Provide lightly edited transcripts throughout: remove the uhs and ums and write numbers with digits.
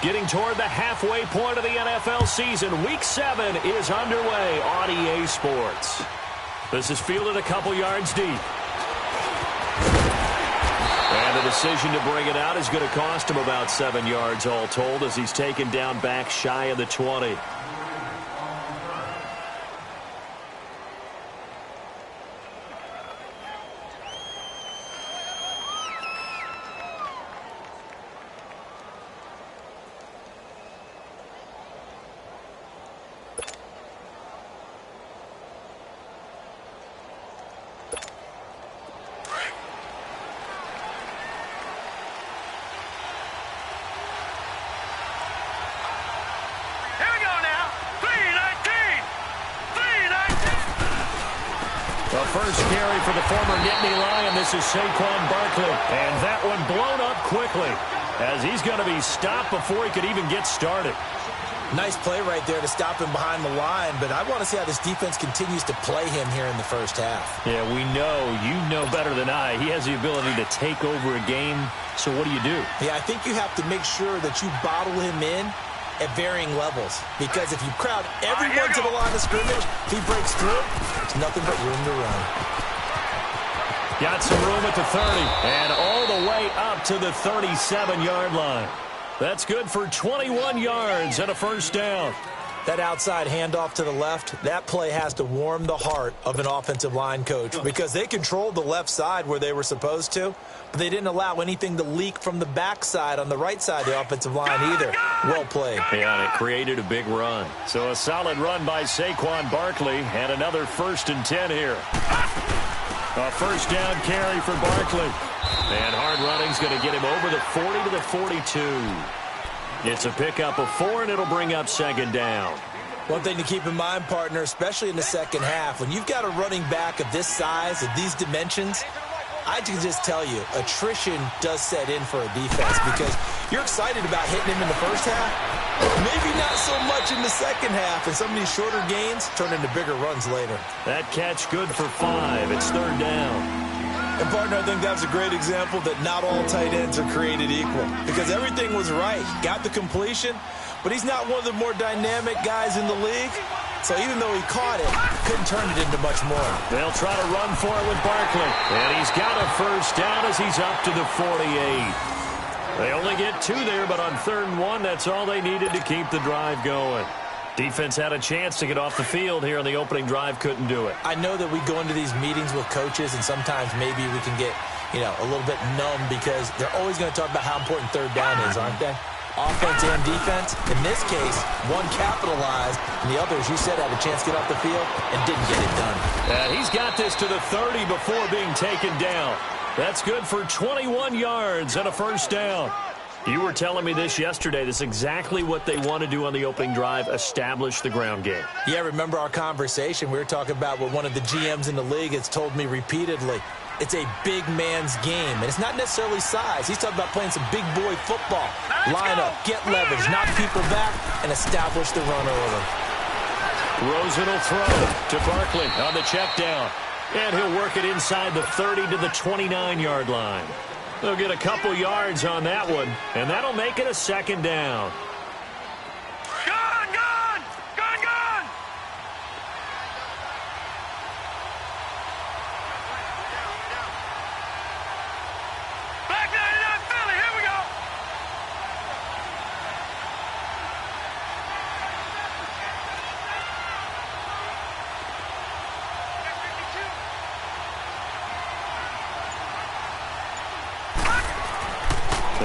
Getting toward the halfway point of the NFL season, Week 7 is underway on EA Sports. This is fielded a couple yards deep. And the decision to bring it out is going to cost him about 7 yards all told as he's taken down back shy of the 20. The first carry for the former Nittany Lion. This is Saquon Barkley. And that one blown up quickly as he's going to be stopped before he could even get started. Nice play right there to stop him behind the line, but I want to see how this defense continues to play him here in the first half. Yeah, we know. You know better than I. He has the ability to take over a game. So what do you do? Yeah, I think you have to make sure that you bottle him in at varying levels, because if you crowd everyone to the line of scrimmage, if he breaks through, there's nothing but room to run. Got some room at the 30 and all the way up to the 37-yard line. That's good for 21 yards and a first down. That outside handoff to the left, that play has to warm the heart of an offensive line coach, because they controlled the left side where they were supposed to, but they didn't allow anything to leak from the backside on the right side of the offensive line either. Well played. Yeah, and it created a big run. So a solid run by Saquon Barkley and another 1st and 10 here. A first down carry for Barkley. And hard running's going to get him over the 40 to the 42. It's a pickup of 4, and it'll bring up 2nd down. One thing to keep in mind, partner, especially in the second half, when you've got a running back of this size, of these dimensions, I can just tell you, attrition does set in for a defense, because you're excited about hitting him in the first half, maybe not so much in the second half, and some of these shorter gains turn into bigger runs later. That catch good for 5. It's 3rd down. And, partner, I think that's a great example that not all tight ends are created equal, because everything was right. Got the completion, but he's not one of the more dynamic guys in the league. So even though he caught it, couldn't turn it into much more. They'll try to run for it with Barkley. And he's got a first down as he's up to the 48. They only get 2 there, but on 3rd and 1, that's all they needed to keep the drive going. Defense had a chance to get off the field here on the opening drive, couldn't do it. I know that we go into these meetings with coaches, and sometimes maybe we can get, a little bit numb, because they're always going to talk about how important 3rd down is, aren't they? Offense and defense. In this case, one capitalized, and the other, as you said, had a chance to get off the field and didn't get it done. He's got this to the 30 before being taken down. That's good for 21 yards and a first down. You were telling me this yesterday. This is exactly what they want to do on the opening drive, establish the ground game. Yeah, remember our conversation? We were talking about what one of the GMs in the league has told me repeatedly. It's a big man's game, and it's not necessarily size. He's talking about playing some big boy football. Line up, get leverage, knock people back, and establish the run early. Rosen will throw to Barkley on the check down. And he'll work it inside the 30 to the 29-yard line. They'll get a couple yards on that one, and that'll make it a 2nd down.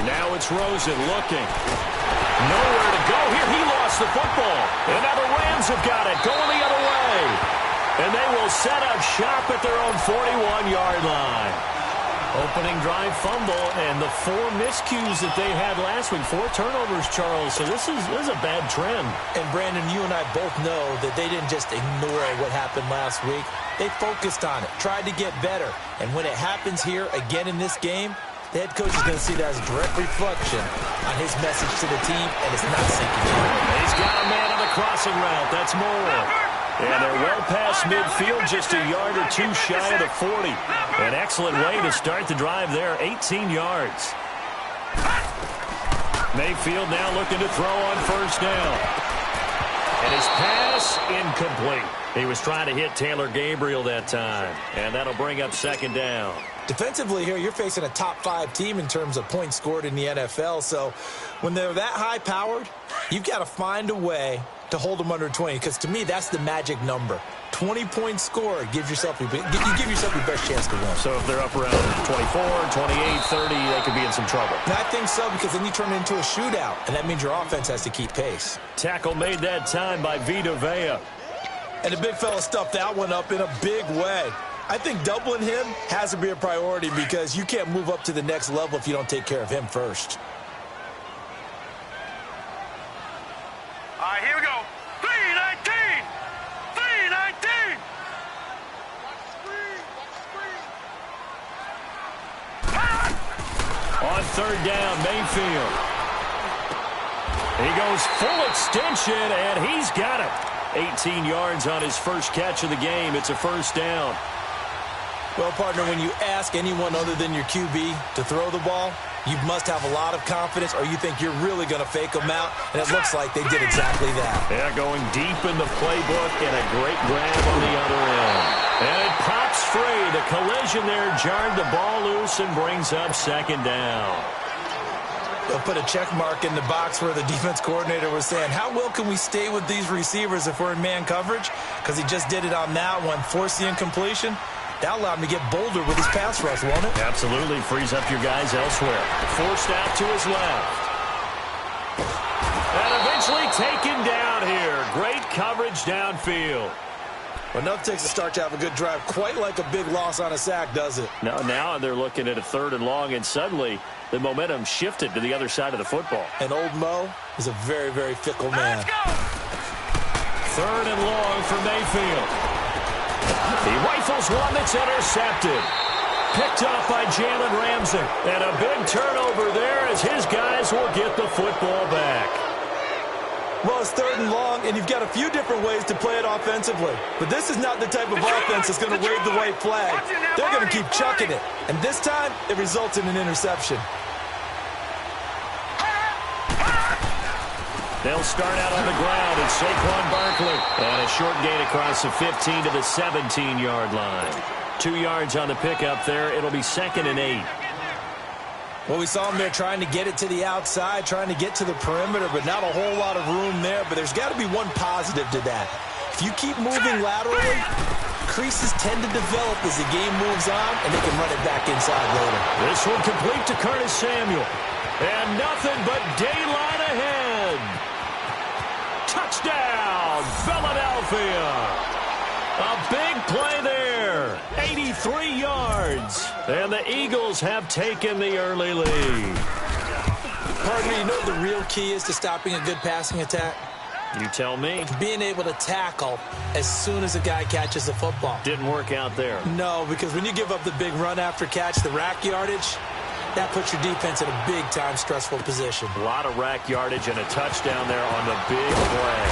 Now it's Rosen looking. Nowhere to go here. He lost the football. And now the Rams have got it. Going the other way. And they will set up shop at their own 41-yard line. Opening drive fumble, and the 4 miscues that they had last week. 4 turnovers, Charles. So this is a bad trend. And, Brandon, you and I both know that they didn't just ignore what happened last week. They focused on it, tried to get better. And when it happens here again in this game, the head coach is going to see that as a direct reflection on his message to the team, and it's not sinking in. He's got a man on the crossing route. That's Moore. And they're well past midfield, just a yard or two shy of the 40. An excellent way to start the drive there, 18 yards. Mayfield now looking to throw on first down. And his pass incomplete. He was trying to hit Taylor Gabriel that time. And that'll bring up second down. Defensively here, you're facing a top-5 team in terms of points scored in the NFL. So when they're that high-powered, you've got to find a way to hold them under 20. Because to me, that's the magic number. 20 points scored gives yourself you give yourself your best chance to win. So if they're up around 24, 28, 30, they could be in some trouble. And I think so, because then you turn it into a shootout, and that means your offense has to keep pace. Tackle made that time by Vita Vea. And the big fella stuffed that one up in a big way. I think doubling him has to be a priority because you can't move up to the next level if you don't take care of him first. All right, here we go. 319! 319! On third down, Mayfield. He goes full extension, and he's got it. 18 yards on his first catch of the game. It's a first down. Well, partner, when you ask anyone other than your QB to throw the ball, you must have a lot of confidence or you think you're really going to fake them out, and it looks like they did exactly that. Yeah, going deep in the playbook and a great grab on the other end. And it pops free. The collision there jarred the ball loose and brings up second down. They'll put a check mark in the box where the defense coordinator was saying, how well can we stay with these receivers if we're in man coverage? Because he just did it on that one, forced the incompletion. That allowed him to get bolder with his pass rush, won't it? Absolutely. Frees up your guys elsewhere. Forced out to his left. And eventually taken down here. Great coverage downfield. Well, enough takes a start to have a good drive. Quite like a big loss on a sack, does it? Now they're looking at a third and long, and suddenly the momentum shifted to the other side of the football. And old Mo is a very, very fickle man. Let's go! Third and long for Mayfield. He rifles one that's intercepted. Picked off by Jalen Ramsey. And a big turnover there as his guys will get the football back. Well, it's third and long, and you've got a few different ways to play it offensively. But this is not the type of offense that's going to wave the white flag. They're going to keep chucking it. And this time, it results in an interception. They'll start out on the ground. It's Saquon Barkley. And a short gain across the 15 to the 17-yard line. 2 yards on the pickup there. It'll be 2nd and 8. Well, we saw him there trying to get it to the outside, trying to get to the perimeter, but not a whole lot of room there. But there's got to be one positive to that. If you keep moving laterally, creases tend to develop as the game moves on, and they can run it back inside later. This one complete to Curtis Samuel. And nothing but daylight ahead. Touchdown, Philadelphia. A big play there. 83 yards. And the Eagles have taken the early lead. Pardon me, you know what the real key is to stopping a good passing attack? You tell me. Being able to tackle as soon as a guy catches the football. Didn't work out there. No, because when you give up the big run after catch, the rack yardage, that puts your defense in a big-time stressful position. A lot of rack yardage and a touchdown there on the big play.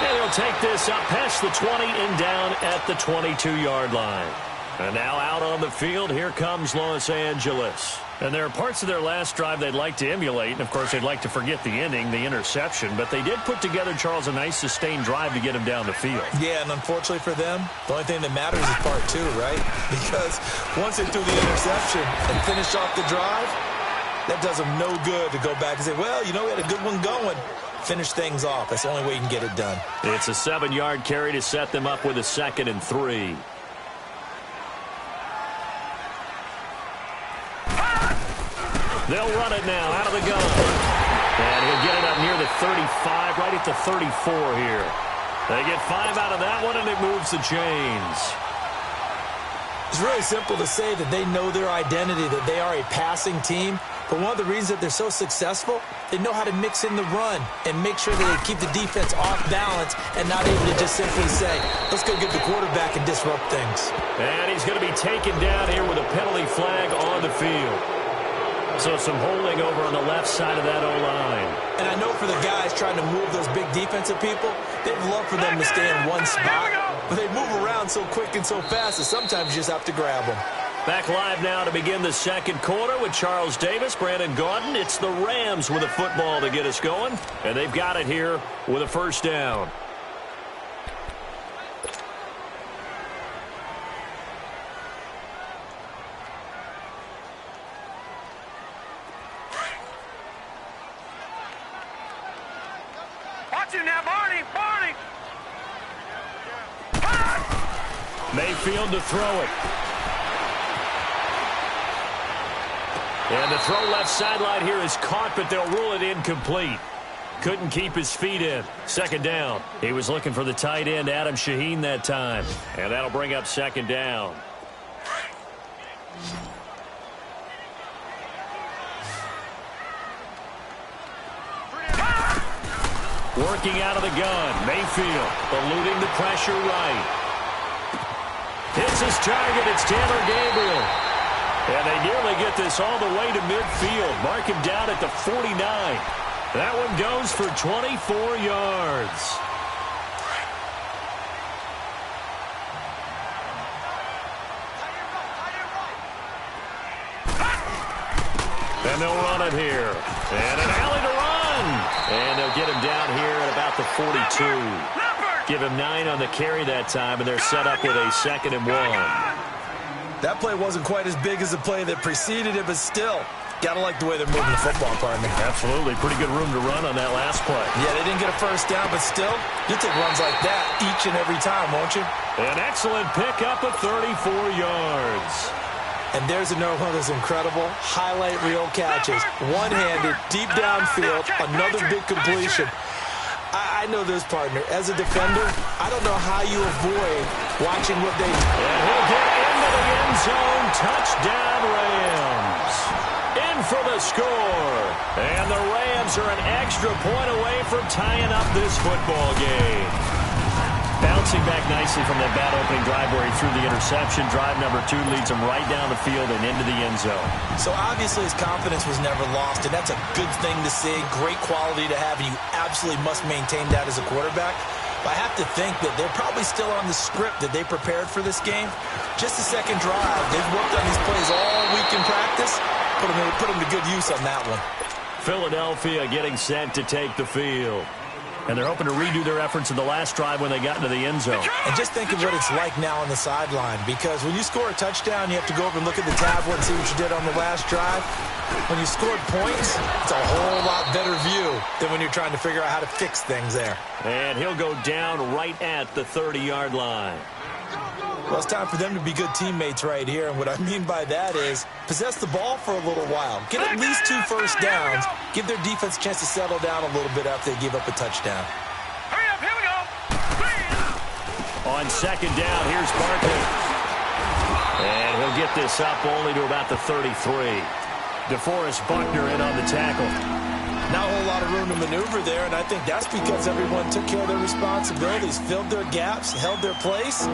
And he'll take this up past the 20 and down at the 22-yard line. And now out on the field, here comes Los Angeles. And there are parts of their last drive they'd like to emulate. And, of course, they'd like to forget the ending, the interception. But they did put together, Charles, a nice sustained drive to get him down the field. Yeah, and unfortunately for them, the only thing that matters is part 2, right? Because once they threw the interception and finished off the drive, that does them no good to go back and say, well, you know, we had a good one going. Finish things off. That's the only way you can get it done. It's a 7-yard carry to set them up with a 2nd and 3. They'll run it now out of the gun. And he'll get it up near the 35, right at the 34 here. They get 5 out of that one, and it moves the chains. It's really simple to say that they know their identity, that they are a passing team. But one of the reasons that they're so successful, they know how to mix in the run and make sure that they keep the defense off balance and not able to just simply say, let's go get the quarterback and disrupt things. And he's going to be taken down here with a penalty flag on the field. So some holding over on the left side of that O-line. And I know for the guys trying to move those big defensive people, they'd love for them to stay in one spot. But they move around so quick and so fast that sometimes you just have to grab them. Back live now to begin the second quarter with Charles Davis, Brandon Gaudin. It's the Rams with a football to get us going, and they've got it here with a first down. Watch him now, Barney! Barney! Mayfield to throw it. And the throw left sideline here is caught, but they'll rule it incomplete. Couldn't keep his feet in. Second down. He was looking for the tight end, Adam Shaheen, that time. And that'll bring up second down. Working out of the gun. Mayfield eluding the pressure right. Hits his target. It's Taylor Gabriel. And they nearly get this all the way to midfield. Mark him down at the 49. That one goes for 24 yards. And they'll run it here. And an alley to run. And they'll get him down here at about the 42. Give him 9 on the carry that time, and they're set up with a 2nd and 1. That play wasn't quite as big as the play that preceded it, but still, got to like the way they're moving the football, partner. Absolutely. Pretty good room to run on that last play. Yeah, they didn't get a first down, but still, you'll take runs like that each and every time, won't you? An excellent pickup of 34 yards. And there's another one of those incredible highlight reel catches. One-handed, deep downfield, another big completion. I know this, partner. As a defender, I don't know how you avoid watching what they do. And he'll get into the end zone. Touchdown, Rams. In for the score. And the Rams are an extra point away from tying up this football game. Bouncing back nicely from that bad opening drive where he threw the interception. Drive number 2 leads him right down the field and into the end zone. So obviously his confidence was never lost, and that's a good thing to see. Great quality to have, and you absolutely must maintain that as a quarterback. But I have to think that they're probably still on the script that they prepared for this game. Just a second drive. They've worked on these plays all week in practice. Put them to good use on that one. Philadelphia getting set to take the field. And they're hoping to redo their efforts in the last drive when they got into the end zone. And just think of what it's like now on the sideline, because when you score a touchdown, you have to go over and look at the tablet and see what you did on the last drive. When you scored points, it's a whole lot better view than when you're trying to figure out how to fix things there. And he'll go down right at the 30-yard line. Well, it's time for them to be good teammates right here. And what I mean by that is possess the ball for a little while. Get at least 2 first downs. Give their defense a chance to settle down a little bit after they give up a touchdown. Hurry up, here we go. On second down, here's Barkley. And he'll get this up only to about the 33. DeForest Buckner in on the tackle. Not a whole lot of room to maneuver there, and I think that's because everyone took care of their responsibilities, filled their gaps, held their place.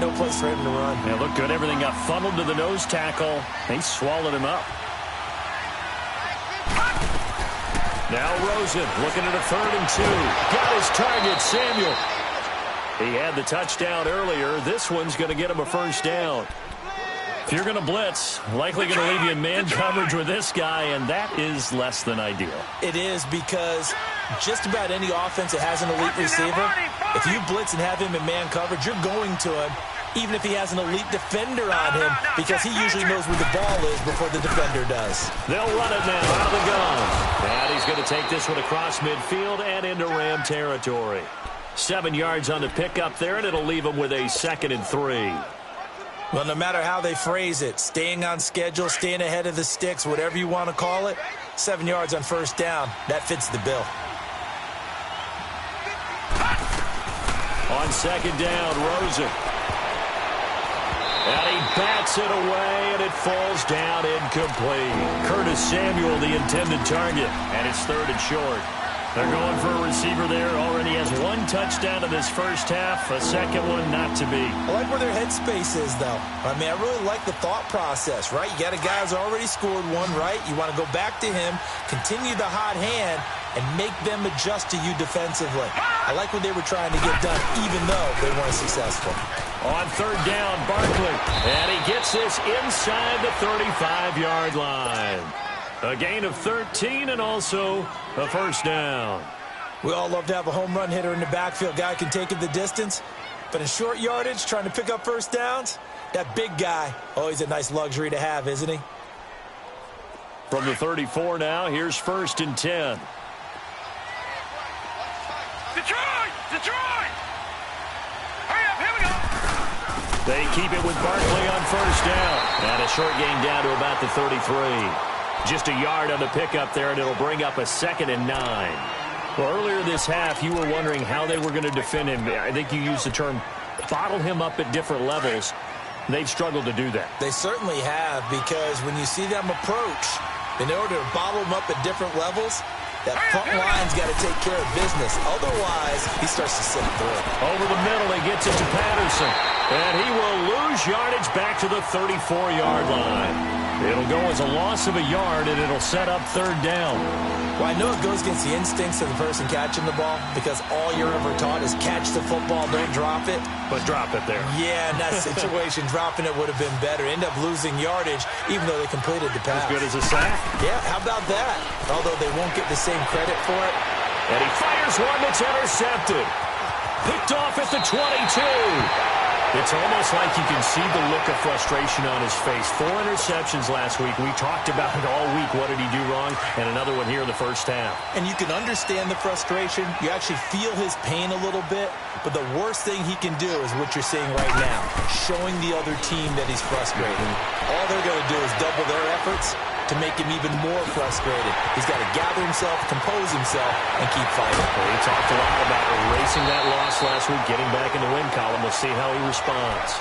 No place for him to run. Yeah, looked good. Everything got funneled to the nose tackle. They swallowed him up. Now Rosen looking at a 3rd and 2. Got his target, Samuel. He had the touchdown earlier. This one's going to get him a first down. If you're going to blitz, likely going to leave you in man coverage with this guy, and that is less than ideal. It is, because just about any offense that has an elite receiver, if you blitz and have him in man coverage, you're going to him, even if he has an elite defender on him, because he usually knows where the ball is before the defender does. They'll run it now out of the gun. And he's going to take this one across midfield and into Ram territory. 7 yards on the pickup there, and it'll leave him with a 2nd and 3. Well, no matter how they phrase it, staying on schedule, staying ahead of the sticks, whatever you want to call it, 7 yards on first down, that fits the bill. On second down, Rosen. And he bats it away, and it falls down incomplete. Curtis Samuel, the intended target, and it's 3rd and short. They're going for a receiver there. Already has one touchdown in this first half. A second one not to be. I like where their headspace is, though. I mean, I really like the thought process, right? You got a guy who's already scored one, right? You want to go back to him, continue the hot hand, and make them adjust to you defensively. I like what they were trying to get done, even though they weren't successful. On third down, Barkley. And he gets this inside the 35-yard line. A gain of 13 and also a first down. We all love to have a home run hitter in the backfield. Guy can take it the distance. But in short yardage, trying to pick up first downs, that big guy, oh, he's a nice luxury to have, isn't he? From the 34 now, here's 1st and 10. Detroit! Detroit! Hurry up, here we go! They keep it with Barkley on first down. And a short gain down to about the 33. Just a yard on the pickup there, and it'll bring up a 2nd and 9. Well, earlier this half, you were wondering how they were going to defend him. I think you used the term bottle him up at different levels. They've struggled to do that. They certainly have, because when you see them approach, in order to bottle them up at different levels, that front line's got to take care of business. Otherwise, he starts to slip through. Over the middle, he gets it to Patterson. And he will lose yardage back to the 34-yard line. It'll go as a loss of a yard, and it'll set up 3rd down. Well, I know it goes against the instincts of the person catching the ball, because all you're ever taught is catch the football, don't drop it. But drop it there. Yeah, in that situation, dropping it would have been better. End up losing yardage, even though they completed the pass. As good as a sack? Yeah, how about that? Although they won't get the same credit for it. And he fires one that's intercepted. Picked off at the 22. It's almost like you can see the look of frustration on his face. 4 interceptions last week. We talked about it all week. What did he do wrong? And another one here in the first half. And you can understand the frustration. You actually feel his pain a little bit. But the worst thing he can do is what you're seeing right now, showing the other team that he's frustrated. All they're going to do is double their efforts to make him even more frustrated. He's got to gather himself, compose himself, and keep fighting. Well, he talked a lot about erasing that loss last week, getting back in the win column. We'll see how he responds.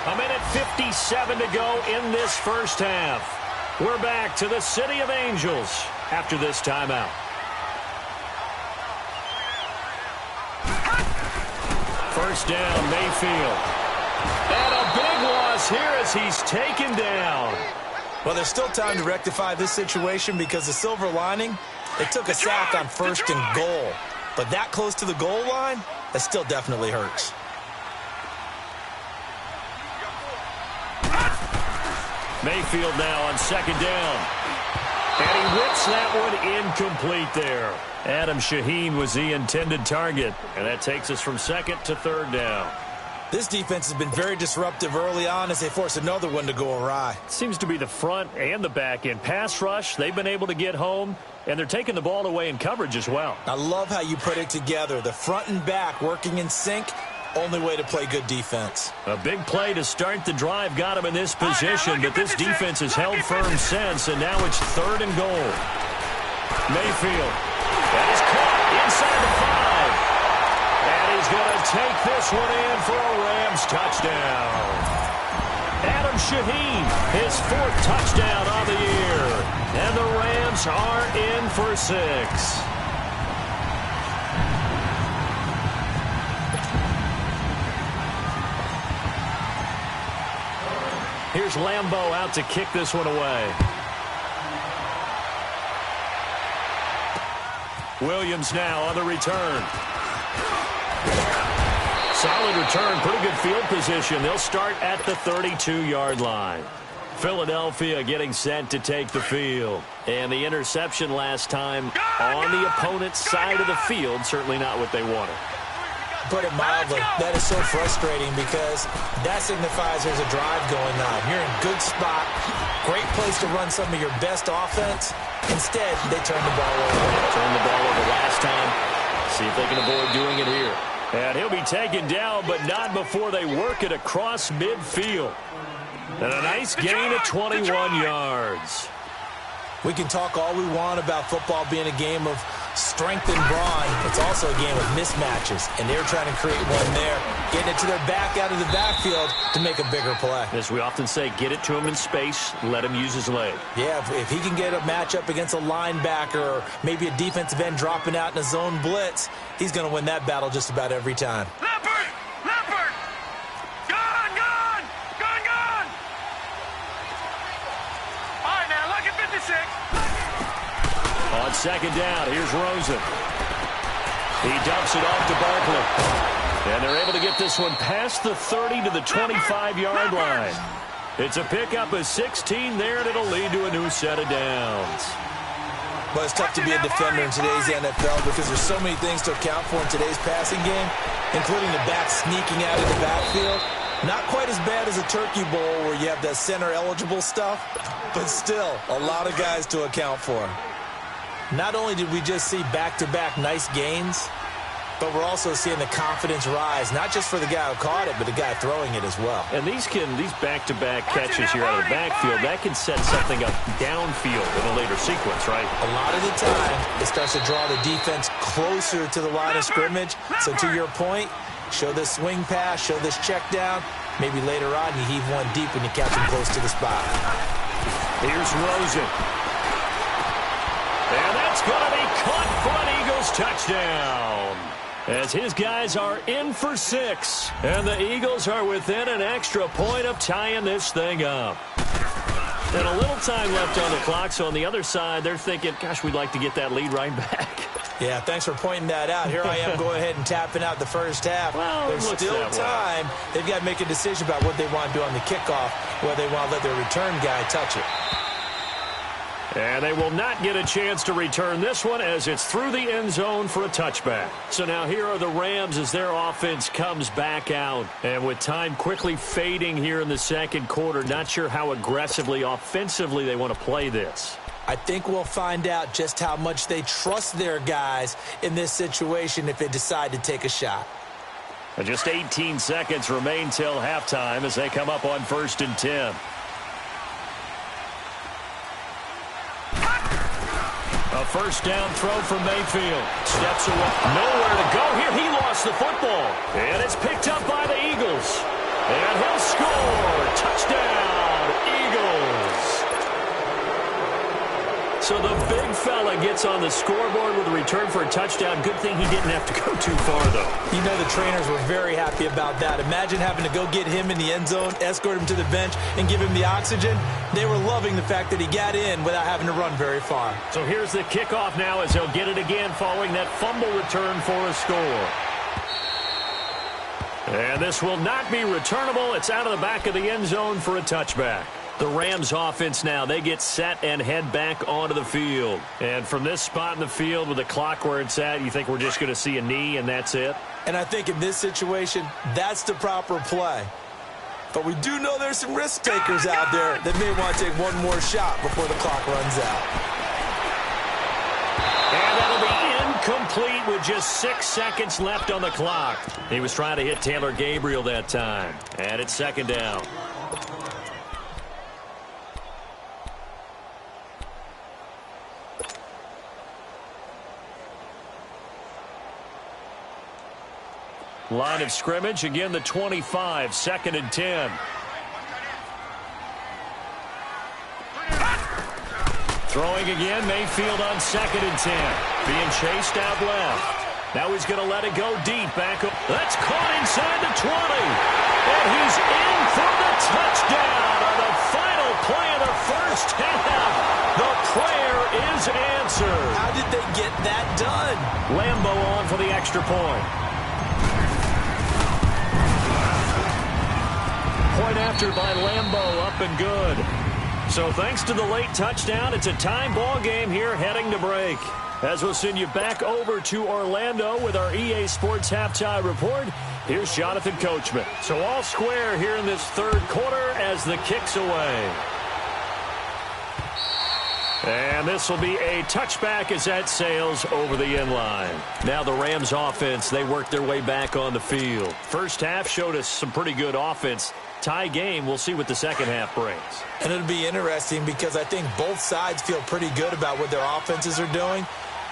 A minute 57 to go in this first half. We're back to the City of Angels after this timeout. First down, Mayfield. And a big loss here as he's taken down. Well, there's still time to rectify this situation, because the silver lining, they took a sack on 1st and goal. But that close to the goal line, that still definitely hurts. Mayfield now on 2nd down. And he whips that one incomplete there. Adam Shaheen was the intended target. And that takes us from 2nd to 3rd down. This defense has been very disruptive early on as they force another one to go awry. Seems to be the front and the back end. Pass rush, they've been able to get home, and they're taking the ball away in coverage as well. I love how you put it together. The front and back working in sync, only way to play good defense. A big play to start the drive got him in this position, but this defense has held firm since, and now it's 3rd and goal. Mayfield, that is caught inside the 5. And he's going to take this one in for a Rams touchdown. Adam Shaheen, his 4th touchdown on the year. And the Rams are in for 6. Here's Lambeau out to kick this one away. Williams now on the return. Solid return, pretty good field position. They'll start at the 32-yard line. Philadelphia getting set to take the field. And the interception last time on the opponent's side of the field, certainly not what they wanted. Put it mildly, that is so frustrating, because that signifies there's a drive going on. You're in a good spot, great place to run some of your best offense. Instead, they turn the ball over. Turned the ball over last time. See if they can avoid doing it here. And he'll be taken down, but not before they work it across midfield. And a nice gain of 21 yards. We can talk all we want about football being a game of strength and brawn. It's also a game of mismatches, and they're trying to create one there, getting it to their back out of the backfield to make a bigger play. As we often say, get it to him in space, let him use his leg. Yeah, if he can get a matchup against a linebacker or maybe a defensive end dropping out in a zone blitz, he's going to win that battle just about every time. Leopard! Leopard! Gone! Gone! Gone! Gone! All right, now, look at 56. On second down, here's Rosen. He dumps it off to Barkley. And they're able to get this one past the 30 to the 25-yard line. It's a pickup of 16 there, and it'll lead to a new set of downs. But it's tough to be a defender in today's NFL because there's so many things to account for in today's passing game, including the back sneaking out of the backfield. Not quite as bad as a turkey bowl where you have the center-eligible stuff, but still a lot of guys to account for. Not only did we just see back-to-back nice gains, but we're also seeing the confidence rise, not just for the guy who caught it, but the guy throwing it as well. And these back-to-back catches here out of the backfield, that can set something up downfield in a later sequence, right? A lot of the time, it starts to draw the defense closer to the line of scrimmage. So to your point, show this swing pass, show this check down. Maybe later on you heave one deep when you catch him close to the spot. Here's Rosen. And that's going to be caught for an Eagles touchdown. As his guys are in for 6. And the Eagles are within an extra point of tying this thing up. And a little time left on the clock, so on the other side, they're thinking, gosh, we'd like to get that lead right back. Yeah, thanks for pointing that out. Here I am going ahead and tapping out the first half. Well, there's still time. They've got to make a decision about what they want to do on the kickoff, whether they want to let their return guy touch it. And they will not get a chance to return this one as it's through the end zone for a touchback. So now here are the Rams as their offense comes back out. And with time quickly fading here in the second quarter, not sure how aggressively, offensively they want to play this. I think we'll find out just how much they trust their guys in this situation if they decide to take a shot. And just 18 seconds remain till halftime as they come up on 1st and 10. A first down throw for Mayfield. Steps away. Nowhere to go here. He lost the football. And it's picked up by the Eagles. And he'll score. Touchdown, Eagles. So the big fella gets on the scoreboard with a return for a touchdown. Good thing he didn't have to go too far, though. You know the trainers were very happy about that. Imagine having to go get him in the end zone, escort him to the bench, and give him the oxygen. They were loving the fact that he got in without having to run very far. So here's the kickoff now as they'll get it again following that fumble return for a score. And this will not be returnable. It's out of the back of the end zone for a touchback. The Rams offense now, they get set and head back onto the field. And from this spot in the field with the clock where it's at, you think we're just going to see a knee and that's it? And I think in this situation, that's the proper play. But we do know there's some risk takers out there that may want to take one more shot before the clock runs out. And that'll be incomplete with just 6 seconds left on the clock. He was trying to hit Taylor Gabriel that time. And it's second down. Line of scrimmage, again the 25, 2nd and 10. Throwing again, Mayfield on 2nd and 10. Being chased out left. Now he's going to let it go deep. Back up. That's caught inside the 20. And he's in for the touchdown on the final play of the first half. The prayer is answered. How did they get that done? Lambo on for the extra point. Point after by Lambo, up and good. So thanks to the late touchdown, it's a tie ball game here heading to break. As we'll send you back over to Orlando with our EA Sports Halftime Report, here's Jonathan Coachman. So all square here in this third quarter as the kick's away. And this will be a touchback as that sails over the end line. Now the Rams offense, they worked their way back on the field. First half showed us some pretty good offense. Tie game, we'll see what the second half brings. And it'll be interesting because I think both sides feel pretty good about what their offenses are doing.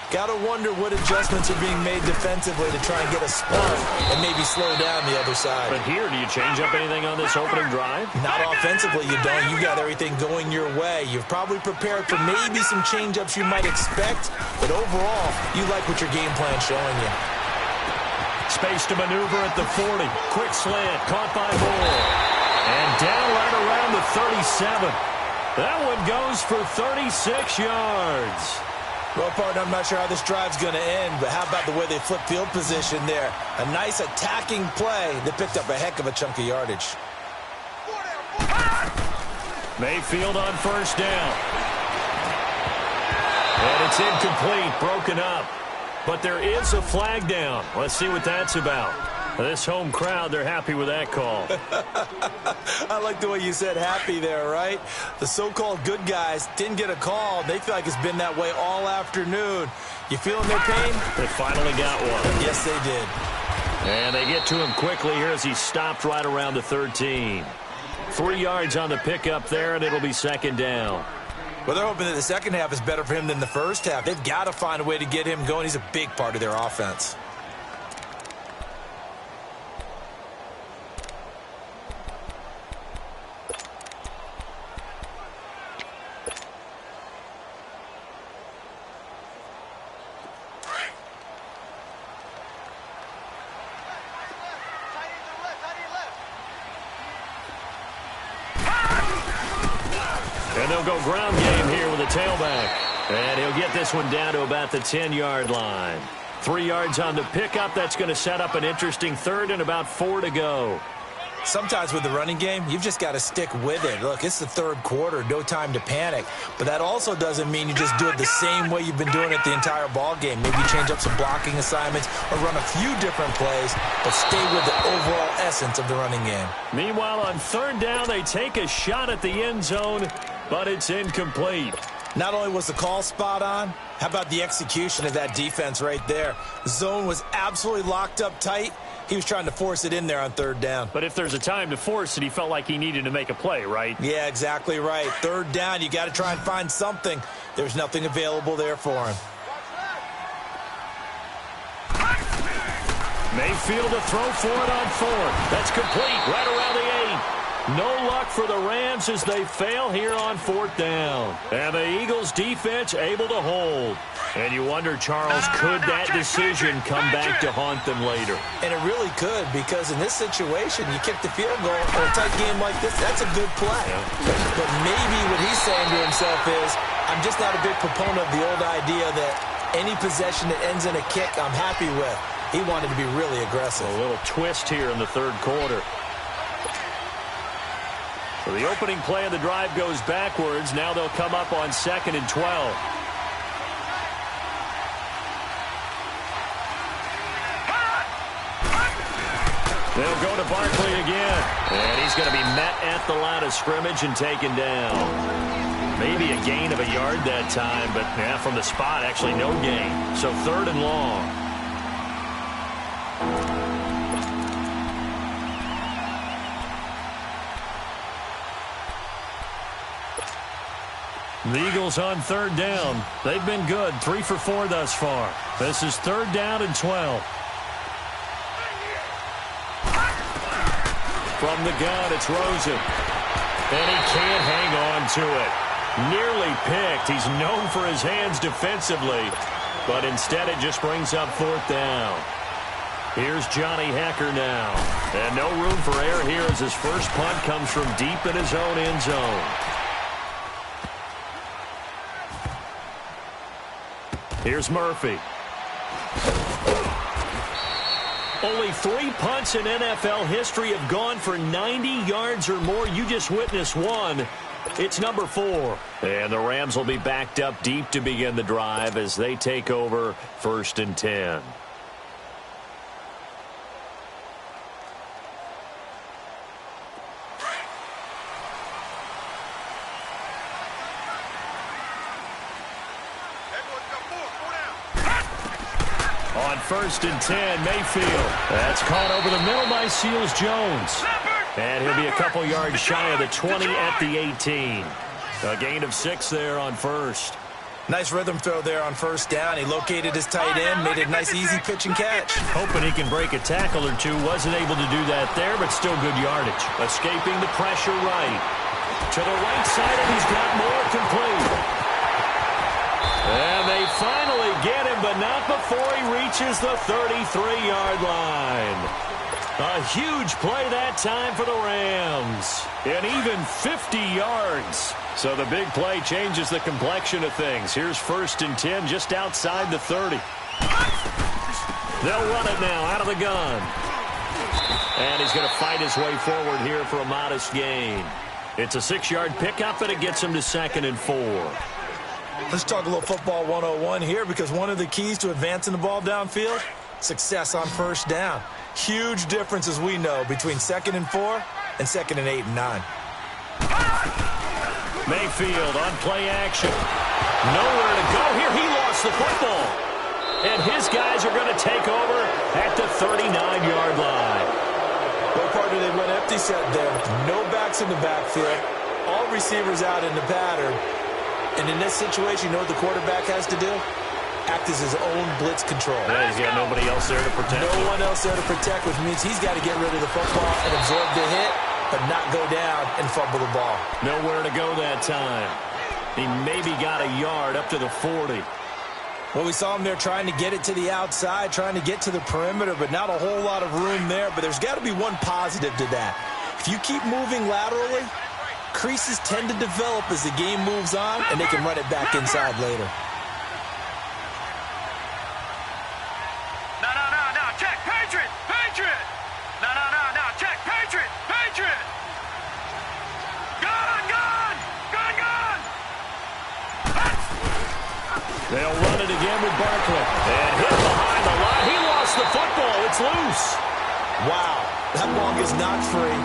Got to wonder what adjustments are being made defensively to try and get a spark and maybe slow down the other side. But here, do you change up anything on this opening drive? Not offensively, you don't. You got everything going your way. You've probably prepared for maybe some change-ups you might expect, but overall, you like what your game plan's showing you. Space to maneuver at the 40. Quick slant, caught by Moore. And down right around the 37. That one goes for 36 yards. Well, partner, I'm not sure how this drive's going to end, but how about the way they flip field position there? A nice attacking play that picked up a heck of a chunk of yardage. Mayfield on first down. And it's incomplete, broken up. But there is a flag down. Let's see what that's about. This home crowd, they're happy with that call. I like the way you said happy there, right? The so-called good guys didn't get a call. They feel like it's been that way all afternoon. You feeling their pain? They finally got one. Yes, they did. And they get to him quickly here as he stopped right around the 13. 3 yards on the pickup there, and it'll be second down. Well, they're hoping that the second half is better for him than the first half. They've got to find a way to get him going. He's a big part of their offense. And they'll go ground game here with a tailback. And he'll get this one down to about the 10-yard line. 3 yards on the pickup. That's going to set up an interesting third and about 4 to go. Sometimes with the running game, you've just got to stick with it. Look, it's the third quarter, no time to panic. But that also doesn't mean you just do it the same way you've been doing it the entire ball game. Maybe change up some blocking assignments or run a few different plays, but stay with the overall essence of the running game. Meanwhile, on third down, they take a shot at the end zone, but it's incomplete. Not only was the call spot on, how about the execution of that defense right there? The zone was absolutely locked up tight. He was trying to force it in there on third down. But if there's a time to force it, he felt like he needed to make a play, right? Yeah, exactly right. Third down, you got to try and find something. There's nothing available there for him. Mayfield to throw for it on fourth. That's complete right around the 8. No luck for the Rams as they fail here on fourth down. And the Eagles defense able to hold. And you wonder, Charles, could that decision come back to haunt them later? And it really could, because in this situation, you kick the field goal in a tight game like this, that's a good play. Yeah. But maybe what he's saying to himself is, I'm just not a big proponent of the old idea that any possession that ends in a kick I'm happy with. He wanted to be really aggressive. A little twist here in the third quarter. So the opening play of the drive goes backwards. Now they'll come up on 2nd and 12. They'll go to Barkley again. And he's going to be met at the line of scrimmage and taken down. Maybe a gain of a yard that time, but yeah, from the spot, actually no gain. So 3rd and long. The Eagles on 3rd down. They've been good, 3 for 4 thus far. This is 3rd down and 12. From the gun, it's Rosen. And he can't hang on to it. Nearly picked. He's known for his hands defensively. But instead, it just brings up 4th down. Here's Johnny Hecker now. And no room for error here as his first punt comes from deep in his own end zone. Here's Murphy. Only 3 punts in NFL history have gone for 90 yards or more. You just witnessed one. It's number 4. And the Rams will be backed up deep to begin the drive as they take over 1st and 10. On 1st and 10, Mayfield. That's caught over the middle by Seals-Jones. And he'll be a couple yards shy of the 20 at the 18. A gain of 6 there on 1st. Nice rhythm throw there on first down. He located his tight end, made a nice easy pitch and catch. Hoping he can break a tackle or two. Wasn't able to do that there, but still good yardage. Escaping the pressure right. To the right side, and he's got more complete. And they finally get him, but not before he reaches the 33-yard line. A huge play that time for the Rams. And even 50 yards. So the big play changes the complexion of things. Here's 1st and 10 just outside the 30. They'll run it now out of the gun. And he's going to fight his way forward here for a modest gain. It's a 6-yard pickup, and it gets him to 2nd and 4. Let's talk a little football 101 here, because one of the keys to advancing the ball downfield, success on first down. Huge difference, as we know, between 2nd and 4 and 2nd and 8 and 9. Mayfield on play action. Nowhere to go here. He lost the football. And his guys are going to take over at the 39-yard line. Well, partner, they went empty set there. No backs in the backfield. All receivers out in the pattern. And in this situation, you know what the quarterback has to do? Act as his own blitz control. Yeah, he's got nobody else there to protect. No one else there to protect, which means he's got to get rid of the football and absorb the hit, but not go down and fumble the ball. Nowhere to go that time. He maybe got a yard up to the 40. Well, we saw him there trying to get it to the outside, trying to get to the perimeter, but not a whole lot of room there. But there's got to be one positive to that. If you keep moving laterally, creases tend to develop as the game moves on, and they can run it back inside later. No, check, Patriot! No, check, Patriot! Gun! They'll run it again with Barkley. And hit behind the line. He lost the football. It's loose. Wow, that ball gets knocked free,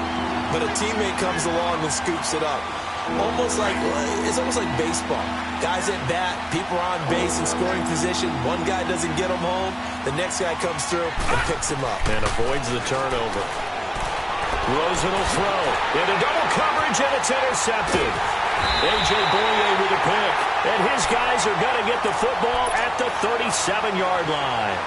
but a teammate comes along and scoops it up. It's almost like baseball. Guys at bat, people are on base in scoring position. One guy doesn't get him home. The next guy comes through and picks him up. And avoids the turnover. Rosen will throw. Into double coverage, and it's intercepted. A.J. Boye with a pick. And his guys are going to get the football at the 37-yard line.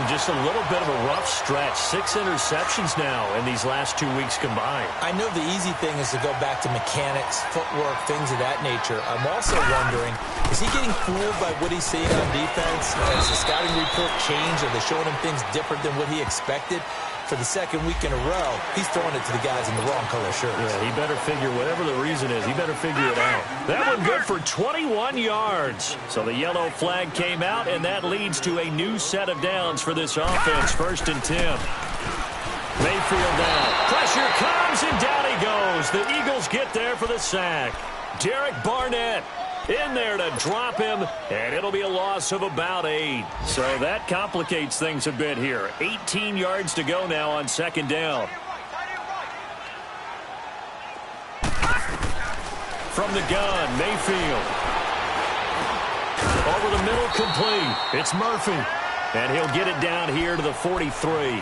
Just a little bit of a rough stretch. 6 interceptions now in these last 2 weeks combined. I know the easy thing is to go back to mechanics, footwork, things of that nature. I'm also wondering, is he getting fooled by what he's seeing on defense? Has the scouting report changed? Are they showing him things different than what he expected? For the second week in a row, he's throwing it to the guys in the wrong color shirts. Yeah, he better figure, whatever the reason is, he better figure it out. That one good for 21 yards. So the yellow flag came out, and that leads to a new set of downs for this offense. 1st and 10. Mayfield down. Pressure comes, and down he goes. The Eagles get there for the sack. Derek Barnett in there to drop him, and it'll be a loss of about 8. So that complicates things a bit here. 18 yards to go now on 2nd down. From the gun, Mayfield. Over the middle, complete. It's Murphy. And he'll get it down here to the 43.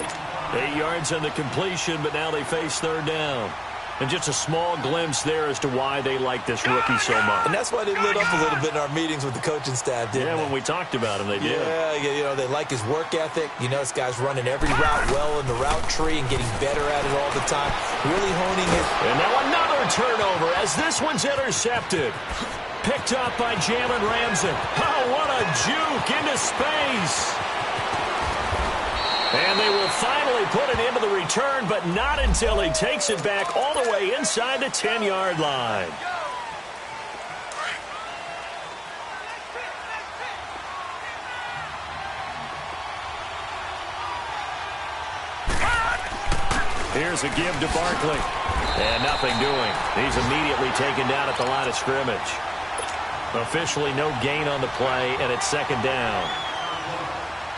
8 yards on the completion, but now they face 3rd down. And just a small glimpse there as to why they like this rookie so much. And that's why they lit up a little bit in our meetings with the coaching staff, didn't they? When we talked about him, they did. Yeah, they like his work ethic. You know, this guy's running every route well in the route tree and getting better at it all the time. Really honing it. And now another turnover as this one's intercepted. Picked up by Jalen Ramsey. Oh, what a juke into space. And they will finally put it into the return, but not until he takes it back all the way inside the 10-yard line. Here's a give to Barkley. And nothing doing. He's immediately taken down at the line of scrimmage. Officially no gain on the play, and it's 2nd down.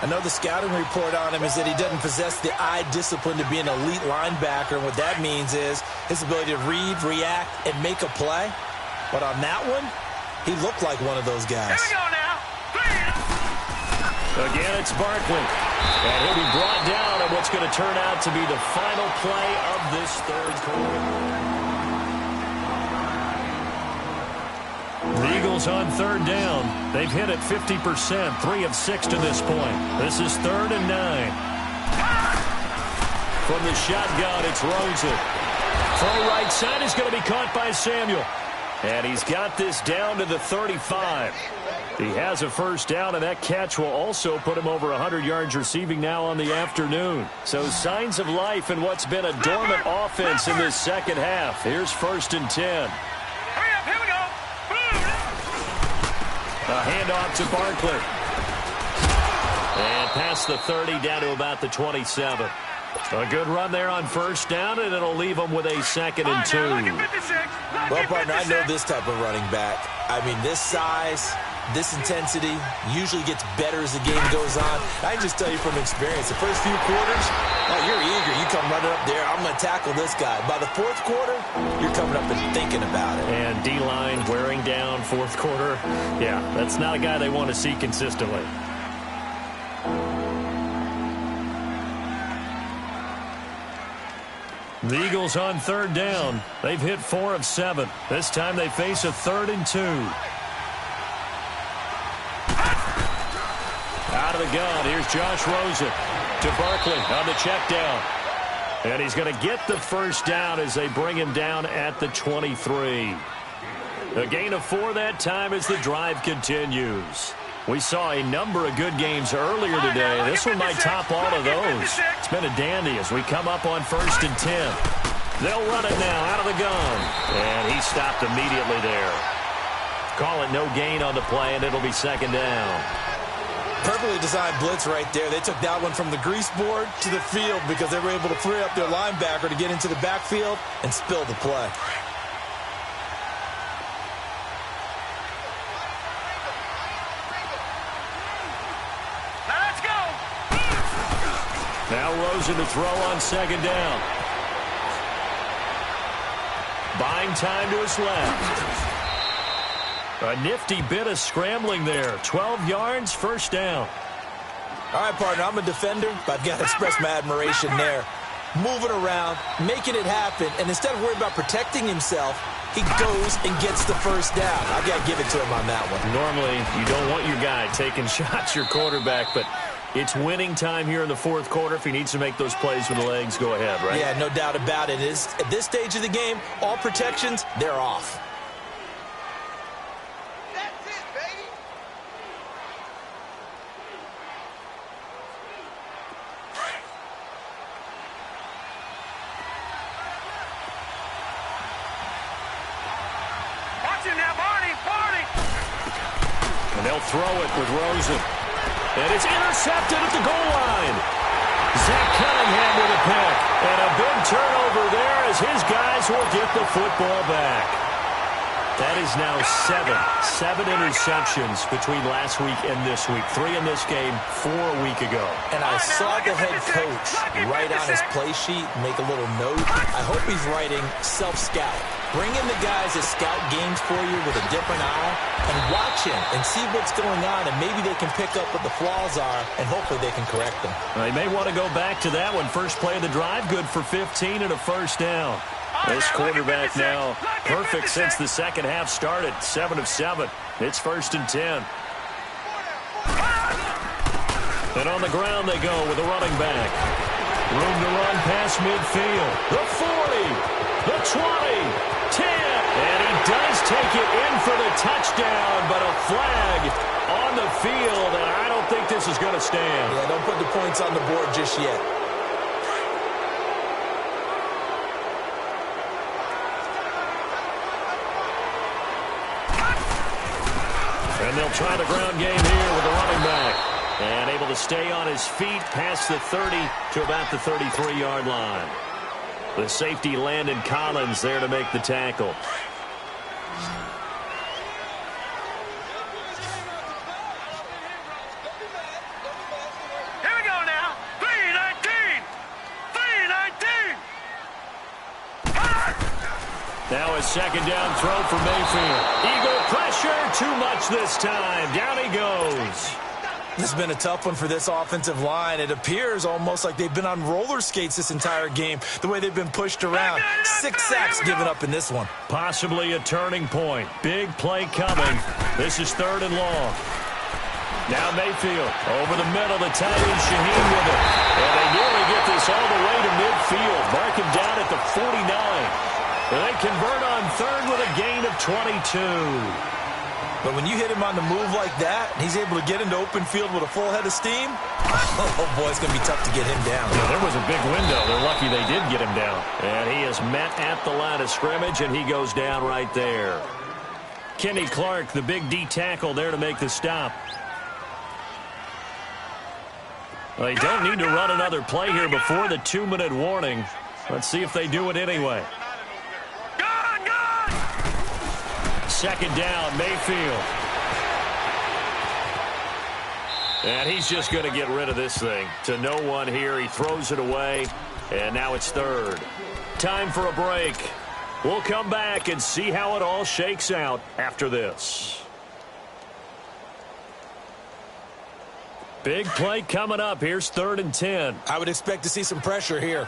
I know the scouting report on him is that he doesn't possess the eye discipline to be an elite linebacker. And what that means is his ability to read, react, and make a play. But on that one, he looked like one of those guys. Here we go now. Again, it's Barkley. And he'll be brought down on what's going to turn out to be the final play of this 3rd quarter. The Eagles Eagles on third down. They've hit it 50%, 3 of 6 to this point. This is 3rd and 9. From the shotgun, it's Rosen. Throw right side is going to be caught by Samuel. And he's got this down to the 35. He has a first down, and that catch will also put him over 100 yards receiving now on the afternoon. So signs of life in what's been a dormant offense in this second half. Here's 1st and 10. Hurry up, here we go. A handoff to Barkley. And past the 30 down to about the 27. A good run there on first down, and it'll leave them with a 2nd and 2. Well, partner, I know this type of running back. I mean, this size, this intensity usually gets better as the game goes on. I can just tell you from experience, the first few quarters, you're eager. You come running up there, I'm going to tackle this guy. By the 4th quarter, you're coming up and thinking about it. And D-line wearing down 4th quarter. Yeah, that's not a guy they want to see consistently. The Eagles on third down. They've hit 4 of 7. This time they face a 3rd and 2. Out of the gun, here's Josh Rosen to Barkley on the check down. And he's going to get the first down as they bring him down at the 23. A gain of 4 that time as the drive continues. We saw a number of good games earlier today. This one might top all of those. It's been a dandy as we come up on 1st and 10. They'll run it now out of the gun. And he stopped immediately there. Call it no gain on the play, and it'll be 2nd down. Perfectly designed blitz right there. They took that one from the grease board to the field because they were able to free up their linebacker to get into the backfield and spill the play. Now Rosen to throw on 2nd down. Buying time to his left. A nifty bit of scrambling there. 12 yards, first down. All right, partner, I'm a defender, but I've got to express my admiration there. Moving around, making it happen, and instead of worrying about protecting himself, he goes and gets the first down. I've got to give it to him on that one. Normally, you don't want your guy taking shots, your quarterback, but it's winning time here in the 4th quarter. If he needs to make those plays with the legs, go ahead, right? Yeah, no doubt about it. At this stage of the game, all protections, they're off. That's it, baby. Watch it now, Barney. And they'll throw it with Rosen. And it's intercepted at the goal line. Zach Cunningham with a pick. And a big turnover there as his guys will get the football back. That is now 7 interceptions between last week and this week. 3 in this game, 4 a week ago. And I saw the head coach write on his play sheet, make a little note. I hope he's writing self-scout. Bring in the guys that scout games for you with a different eye and watch him and see what's going on, and maybe they can pick up what the flaws are, and hopefully they can correct them. They may want to go back to that one. First play of the drive, good for 15 and a first down. This quarterback now perfect since the second half started. 7 of 7. It's 1st and 10. And on the ground they go with a running back. Room to run past midfield. The 40, the 20, 10. And he does take it in for the touchdown, but a flag on the field, and I don't think this is going to stand. Yeah, don't put the points on the board just yet. And they'll try the ground game here with the running back. And able to stay on his feet past the 30 to about the 33-yard line. The safety, Landon Collins, there to make the tackle. Here we go now. 3-19. 3-19. Now a 2nd down throw for Mayfield. Eagle pressure, too much this time. Down he goes. This has been a tough one for this offensive line. It appears almost like they've been on roller skates this entire game, the way they've been pushed around. 6 sacks given up in this one. Possibly a turning point. Big play coming. This is 3rd and long. Now Mayfield over the middle. The tight end Shaheen with it. And they nearly get this all the way to midfield. Mark him down at the 49. And they convert on 3rd with a gain of 22. But when you hit him on the move like that, and he's able to get into open field with a full head of steam, oh boy, it's going to be tough to get him down. Yeah, there was a big window. They're lucky they did get him down. And he is met at the line of scrimmage, and he goes down right there. Kenny Clark, the big D tackle there to make the stop. Well, they don't need to run another play here before the 2-minute warning. Let's see if they do it anyway. 2nd down, Mayfield. And he's just going to get rid of this thing. To no one here. He throws it away. And now it's 3rd. Time for a break. We'll come back and see how it all shakes out after this. Big play coming up. Here's 3rd and 10. I would expect to see some pressure here.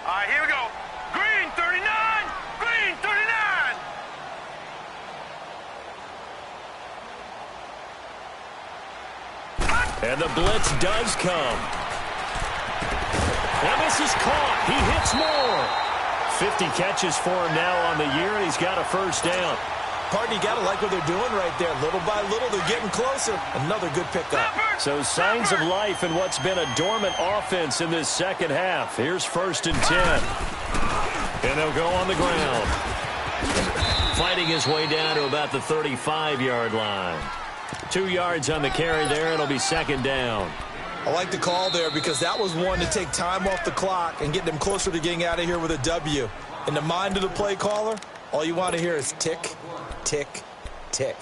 All right, here we go. Green 39. Green 39. And the blitz does come. And this is caught. He hits more. 50 catches for him now on the year, and he's got a 1st down. Partner, you got to like what they're doing right there. Little by little, they're getting closer. Another good pickup. So signs of life in what's been a dormant offense in this 2nd half. Here's 1st and 10. And they'll go on the ground. Fighting his way down to about the 35-yard line. 2 yards on the carry there. It'll be 2nd down. I like the call there because that was one to take time off the clock and get them closer to getting out of here with a W. In the mind of the play caller, all you want to hear is tick, tick, tick.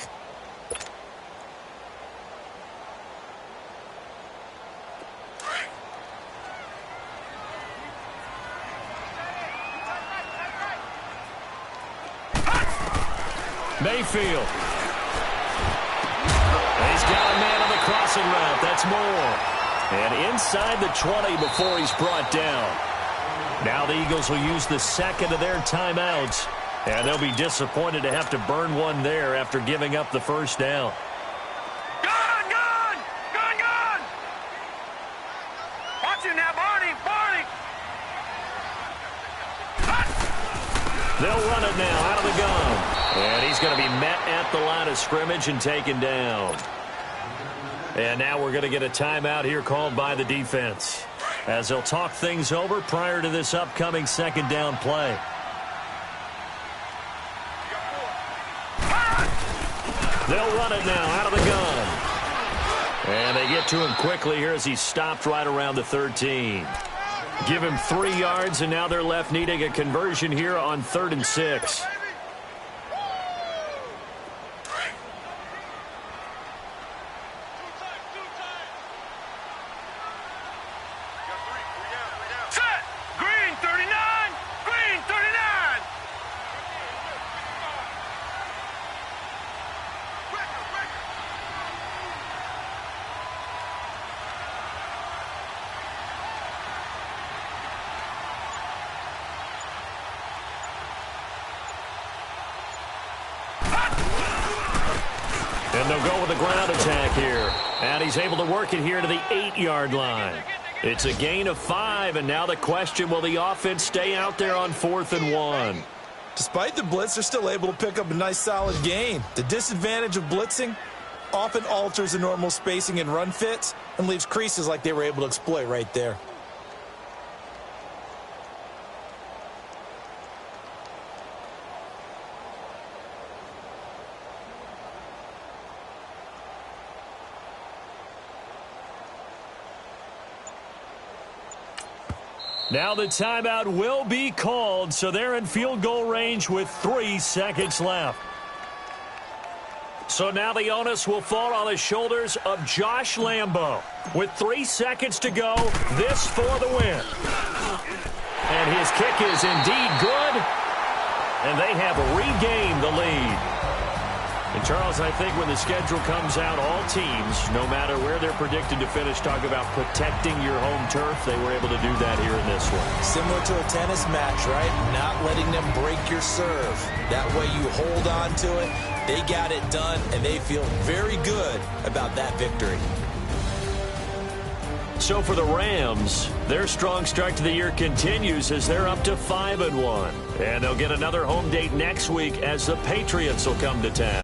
Mayfield. He's got a man on the crossing route. That's more. And inside the 20 before he's brought down. Now the Eagles will use the 2nd of their timeouts. And they'll be disappointed to have to burn one there after giving up the 1st down. Gun, gun! Gun, gun! Watch him now, Barney! Barney! They'll run it now out of the gun. And he's going to be met at the line of scrimmage and taken down. And now we're going to get a timeout here called by the defense, as they'll talk things over prior to this upcoming 2nd down play. They'll run it now out of the gun. And they get to him quickly here as he's stopped right around the 13. Give him 3 yards, and now they're left needing a conversion here on 3rd and 6. Set! Green 39! Green 39! And they'll go with the ground attack here. And he's able to work it here to the 8-yard line. It's a gain of 5, and now the question, will the offense stay out there on 4th and 1? Despite the blitz, they're still able to pick up a nice, solid gain. The disadvantage of blitzing often alters the normal spacing and run fits and leaves creases like they were able to exploit right there. Now the timeout will be called, so they're in field goal range with 3 seconds left. So now the onus will fall on the shoulders of Josh Lambo. With 3 seconds to go, this for the win. And his kick is indeed good, and they have regained the lead. And, Charles, I think when the schedule comes out, all teams, no matter where they're predicted to finish, talk about protecting your home turf. They were able to do that here in this one. Similar to a tennis match, right? Not letting them break your serve. That way you hold on to it. They got it done, and they feel very good about that victory. So for the Rams, their strong start to the year continues as they're up to 5-1. And they'll get another home date next week as the Patriots will come to town.